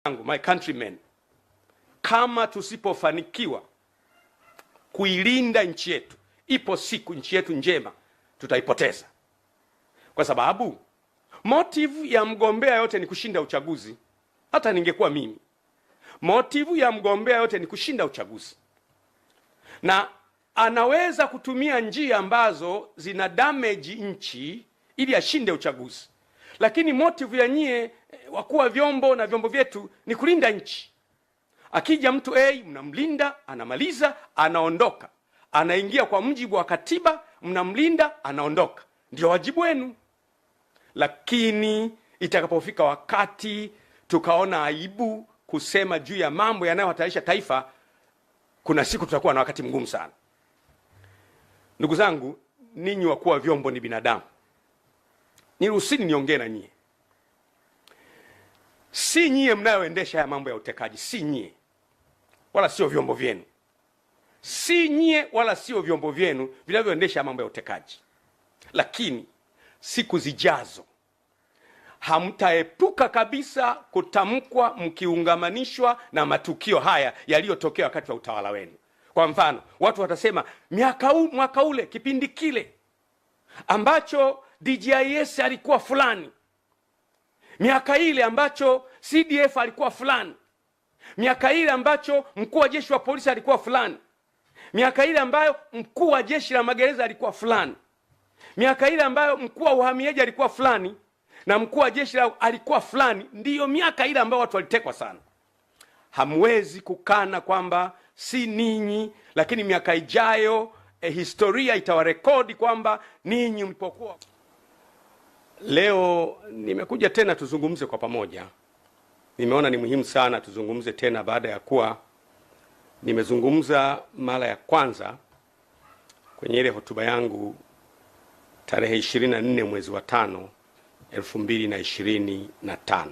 My countrymen, kama tusipofanikiwa kuilinda nchi yetu, ipo siku nchi yetu njema tutaipoteza, kwa sababu motive ya mgombea yote ni kushinda uchaguzi. Hata ningekuwa mimi, motive ya mgombea yote ni kushinda uchaguzi, na anaweza kutumia njia ambazo zina damage nchi ili ashinde uchaguzi, lakini motive ya nyie wakuu wa vyombo na vyombo vyetu ni kulinda nchi. Akija mtu mnamlinda, anamaliza, anaondoka, anaingia kwa mujibu wa katiba, mnamlinda, anaondoka. Ndio wajibu wenu. Lakini itakapofika wakati tukaona aibu kusema juu ya mambo yanayohatarisha taifa, kuna siku tutakuwa na wakati mgumu sana. Ndugu zangu, ninyi wakuu wa vyombo ni binadamu. Niruhusini niongee na nyie. Si nyie mnayoendesha haya mambo ya utekaji, si nyie wala sio vyombo vyenu. Si nyie wala sio vyombo vyenu vinavyoendesha mambo ya utekaji. Lakini siku zijazo hamtaepuka kabisa kutamkwa mkiungamanishwa na matukio haya yaliyotokea wakati wa utawala wenu. Kwa mfano, watu watasema mwaka ule, kipindi kile ambacho DJIS alikuwa fulani, miaka ile ambacho CDF alikuwa fulani, miaka ile ambacho mkuu wa jeshi wa polisi alikuwa fulani, miaka ile ambayo mkuu wa jeshi la magereza alikuwa fulani, miaka ile ambayo mkuu wa uhamiaji alikuwa fulani na mkuu wa jeshi alikuwa fulani, ndiyo miaka ile ambayo watu walitekwa sana. Hamwezi kukana kwamba si ninyi, lakini miaka ijayo historia itawarekodi kwamba ninyi mlipokuwa. Leo nimekuja tena tuzungumze kwa pamoja. Nimeona ni muhimu sana tuzungumze tena baada ya kuwa nimezungumza mara ya kwanza kwenye ile hotuba yangu tarehe 24 mwezi wa 5 2025.